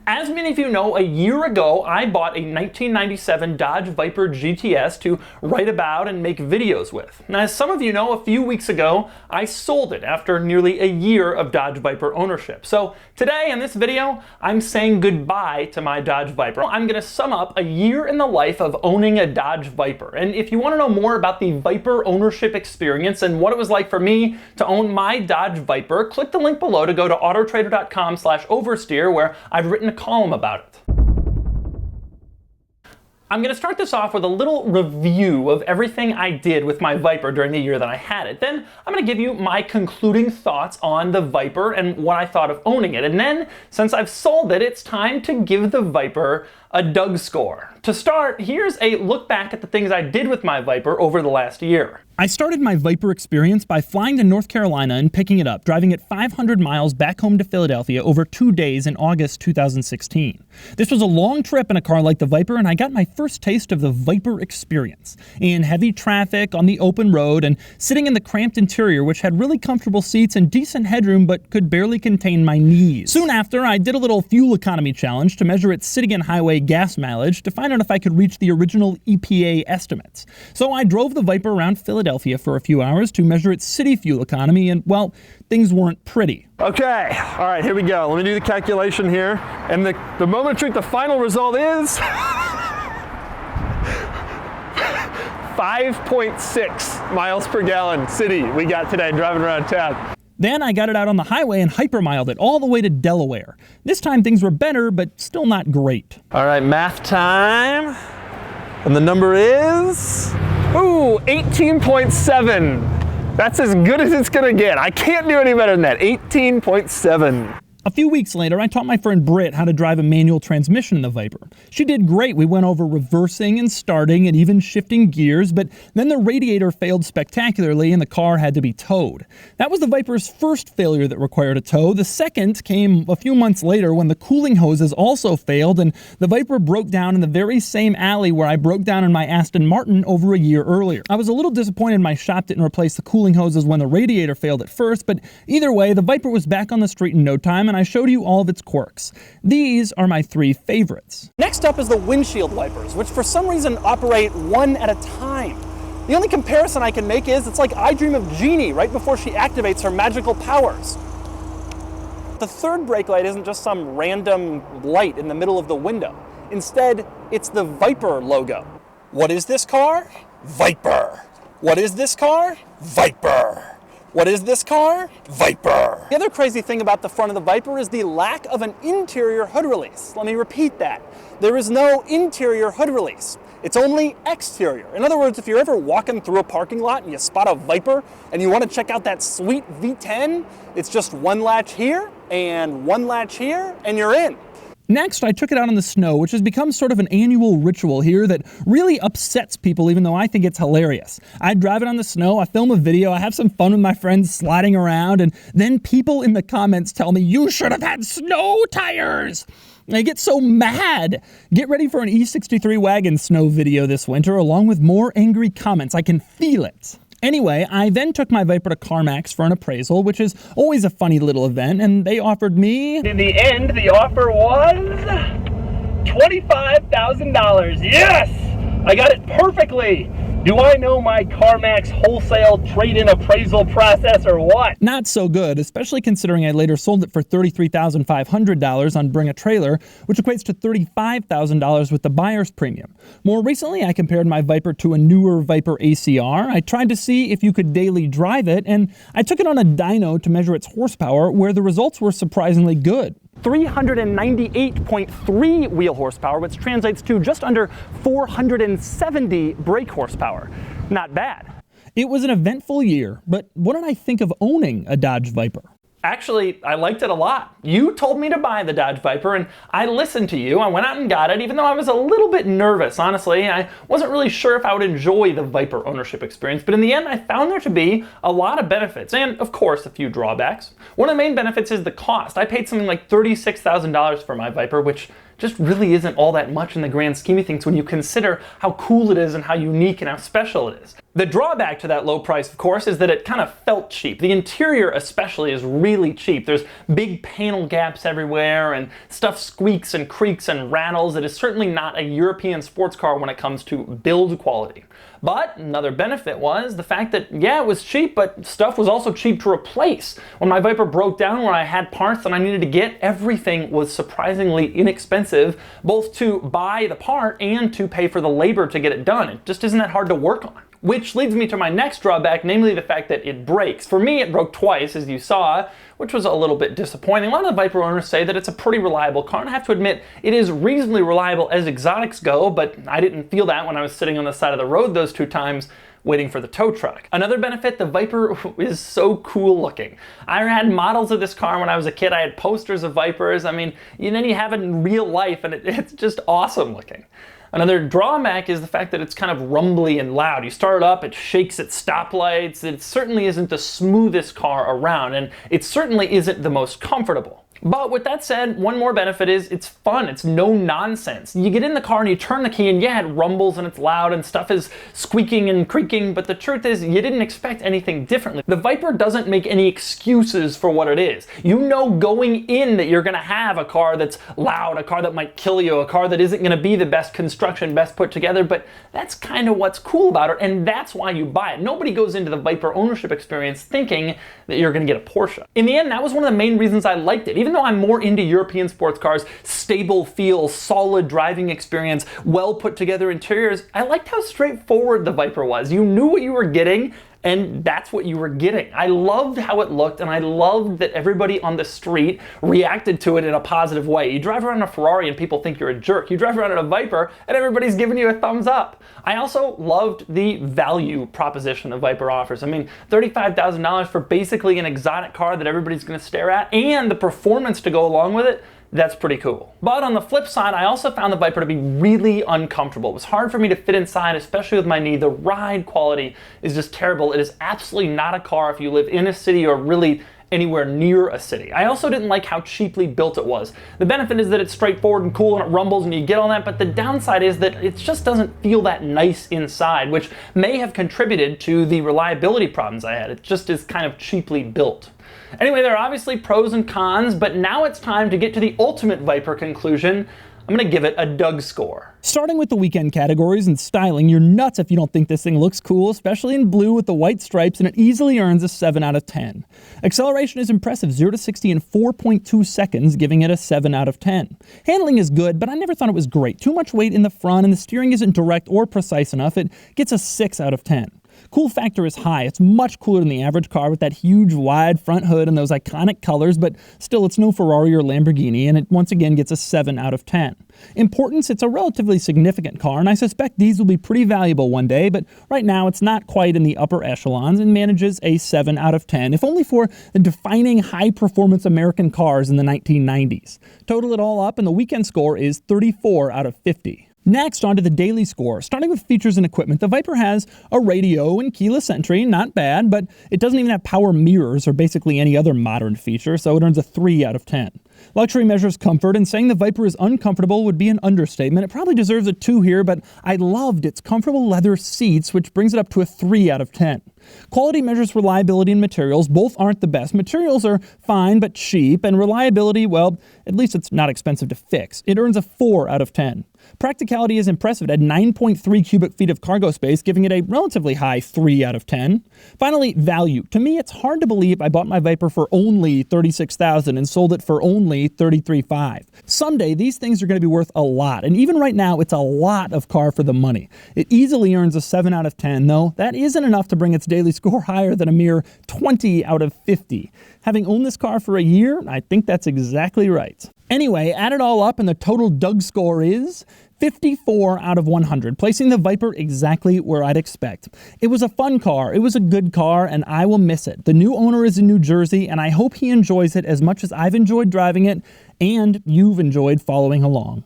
As many of you know, a year ago I bought a 1997 Dodge Viper GTS to write about and make videos with. Now, as some of you know, a few weeks ago I sold it after nearly a year of Dodge Viper ownership. So today in this video, I'm saying goodbye to my Dodge Viper. I'm going to sum up a year in the life of owning a Dodge Viper. And if you want to know more about the Viper ownership experience and what it was like for me to own my Dodge Viper, click the link below to go to autotrader.com/oversteer, where I've written a column about it. I'm going to start this off with a little review of everything I did with my Viper during the year that I had it. Then I'm going to give you my concluding thoughts on the Viper and what I thought of owning it. And then, since I've sold it, it's time to give the Viper a Doug score. To start, here's a look back at the things I did with my Viper over the last year. I started my Viper experience by flying to North Carolina and picking it up, driving it 500 miles back home to Philadelphia over 2 days in August 2016. This was a long trip in a car like the Viper, and I got my first taste of the Viper experience. In heavy traffic, on the open road, and sitting in the cramped interior, which had really comfortable seats and decent headroom but could barely contain my knees. Soon after, I did a little fuel economy challenge to measure its city and highway gas mileage to find out if I could reach the original EPA estimates. So I drove the Viper around Philadelphia for a few hours to measure its city fuel economy, and, well, things weren't pretty. Okay, all right, here we go. Let me do the calculation here. And the moment of truth, the final result is 5.6 miles per gallon city we got today driving around town. Then I got it out on the highway and hypermiled it all the way to Delaware. This time things were better, but still not great. All right, math time. And the number is, 18.7. That's as good as it's gonna get. I can't do any better than that, 18.7. A few weeks later, I taught my friend Britt how to drive a manual transmission in the Viper. She did great. We went over reversing and starting and even shifting gears, but then the radiator failed spectacularly and the car had to be towed. That was the Viper's first failure that required a tow. The second came a few months later when the cooling hoses also failed and the Viper broke down in the very same alley where I broke down in my Aston Martin over a year earlier. I was a little disappointed my shop didn't replace the cooling hoses when the radiator failed at first, but either way, the Viper was back on the street in no time, and I showed you all of its quirks. These are my 3 favorites. Next up is the windshield wipers, which for some reason operate one at a time. The only comparison I can make is it's like I dream of Jeannie right before she activates her magical powers. The third brake light isn't just some random light in the middle of the window. Instead, it's the Viper logo. What is this car? Viper. What is this car? Viper. What is this car? Viper. The other crazy thing about the front of the Viper is the lack of an interior hood release. Let me repeat that. There is no interior hood release. It's only exterior. In other words, if you're ever walking through a parking lot and you spot a Viper and you want to check out that sweet V10, it's just one latch here and one latch here and you're in. Next, I took it out on the snow, which has become sort of an annual ritual here that really upsets people, even though I think it's hilarious. I drive it on the snow, I film a video, I have some fun with my friends sliding around, and then people in the comments tell me, "You should have had snow tires!" I get so mad. Get ready for an E63 wagon snow video this winter, along with more angry comments. I can feel it. Anyway, I then took my Viper to CarMax for an appraisal, which is always a funny little event, and they offered me... In the end, the offer was $25,000. Yes! I got it perfectly! Do I know my CarMax wholesale trade-in appraisal process or what? Not so good, especially considering I later sold it for $33,500 on Bring a Trailer, which equates to $35,000 with the buyer's premium. More recently, I compared my Viper to a newer Viper ACR. I tried to see if you could daily drive it, and I took it on a dyno to measure its horsepower, where the results were surprisingly good. 398.3 wheel horsepower, which translates to just under 470 brake horsepower. Not bad. It was an eventful year, but what did I think of owning a Dodge Viper? Actually, I liked it a lot. You told me to buy the Dodge Viper, and I listened to you. I went out and got it, even though I was a little bit nervous, honestly. I wasn't really sure if I would enjoy the Viper ownership experience, but in the end, I found there to be a lot of benefits, and of course, a few drawbacks. One of the main benefits is the cost. I paid something like $36,000 for my Viper, which just really isn't all that much in the grand scheme of things when you consider how cool it is and how unique and how special it is. The drawback to that low price, of course, is that it kind of felt cheap. The interior especially is really cheap. There's big panel gaps everywhere and stuff squeaks and creaks and rattles. It is certainly not a European sports car when it comes to build quality. But another benefit was the fact that, yeah, it was cheap, but stuff was also cheap to replace. When my Viper broke down, when I had parts that I needed to get, everything was surprisingly inexpensive, both to buy the part and to pay for the labor to get it done. It just isn't that hard to work on. Which leads me to my next drawback, namely the fact that it breaks. For me, it broke twice, as you saw, which was a little bit disappointing. A lot of the Viper owners say that it's a pretty reliable car, and I have to admit, it is reasonably reliable as exotics go, but I didn't feel that when I was sitting on the side of the road those 2 times waiting for the tow truck. Another benefit, the Viper is so cool looking. I had models of this car when I was a kid. I had posters of Vipers. I mean, and then you have it in real life, and it's just awesome looking. Another drawback is the fact that it's kind of rumbly and loud. You start it up, it shakes at stoplights. It certainly isn't the smoothest car around, and it certainly isn't the most comfortable. But with that said, one more benefit is it's fun. It's no nonsense. You get in the car and you turn the key and yeah, it rumbles and it's loud and stuff is squeaking and creaking, but the truth is you didn't expect anything differently. The Viper doesn't make any excuses for what it is. You know going in that you're gonna have a car that's loud, a car that might kill you, a car that isn't gonna be the best construction, best put together, but that's kind of what's cool about it, and that's why you buy it. Nobody goes into the Viper ownership experience thinking that you're gonna get a Porsche. In the end, that was one of the main reasons I liked it. Even though I'm more into European sports cars, stable feel, solid driving experience, well put together interiors, I liked how straightforward the Viper was. You knew what you were getting, and that's what you were getting. I loved how it looked, and I loved that everybody on the street reacted to it in a positive way. You drive around a Ferrari and people think you're a jerk. You drive around in a Viper and everybody's giving you a thumbs up. I also loved the value proposition the Viper offers. I mean, $35,000 for basically an exotic car that everybody's gonna stare at, and the performance to go along with it, that's pretty cool. But on the flip side, I also found the Viper to be really uncomfortable. It was hard for me to fit inside, especially with my knee. The ride quality is just terrible. It is absolutely not a car if you live in a city or really anywhere near a city. I also didn't like how cheaply built it was. The benefit is that it's straightforward and cool and it rumbles and you get all that, but the downside is that it just doesn't feel that nice inside, which may have contributed to the reliability problems I had. It just is kind of cheaply built. Anyway, there are obviously pros and cons, but now it's time to get to the ultimate Viper conclusion. I'm gonna give it a Doug score. Starting with the weekend categories and styling, you're nuts if you don't think this thing looks cool, especially in blue with the white stripes, and it easily earns a 7 out of 10. Acceleration is impressive, 0 to 60 in 4.2 seconds, giving it a 7 out of 10. Handling is good, but I never thought it was great. Too much weight in the front, and the steering isn't direct or precise enough. It gets a 6 out of 10. Cool factor is high. It's much cooler than the average car with that huge wide front hood and those iconic colors, but still it's no Ferrari or Lamborghini, and it once again gets a 7 out of 10. Importance, it's a relatively significant car, and I suspect these will be pretty valuable one day, but right now it's not quite in the upper echelons and manages a 7 out of 10, if only for the defining high-performance American cars in the 1990s. Total it all up, and the weekend score is 34 out of 50. Next, on to the daily score. Starting with features and equipment, the Viper has a radio and keyless entry, not bad, but it doesn't even have power mirrors or basically any other modern feature, so it earns a 3 out of 10. Luxury measures comfort, and saying the Viper is uncomfortable would be an understatement. It probably deserves a 2 here, but I loved its comfortable leather seats, which brings it up to a 3 out of 10. Quality measures reliability and materials. Both aren't the best. Materials are fine but cheap, and reliability, well, at least it's not expensive to fix. It earns a 4 out of 10. Practicality is impressive at 9.3 cubic feet of cargo space, giving it a relatively high 3 out of 10. Finally, value. To me, it's hard to believe I bought my Viper for only $36,000 and sold it for only $33,500. Someday, these things are going to be worth a lot, and even right now, it's a lot of car for the money. It easily earns a 7 out of 10, though that isn't enough to bring its daily score higher than a mere 20 out of 50. Having owned this car for a year, I think that's exactly right. Anyway, add it all up and the total Doug score is 54 out of 100, placing the Viper exactly where I'd expect. It was a fun car, it was a good car, and I will miss it. The new owner is in New Jersey, and I hope he enjoys it as much as I've enjoyed driving it and you've enjoyed following along.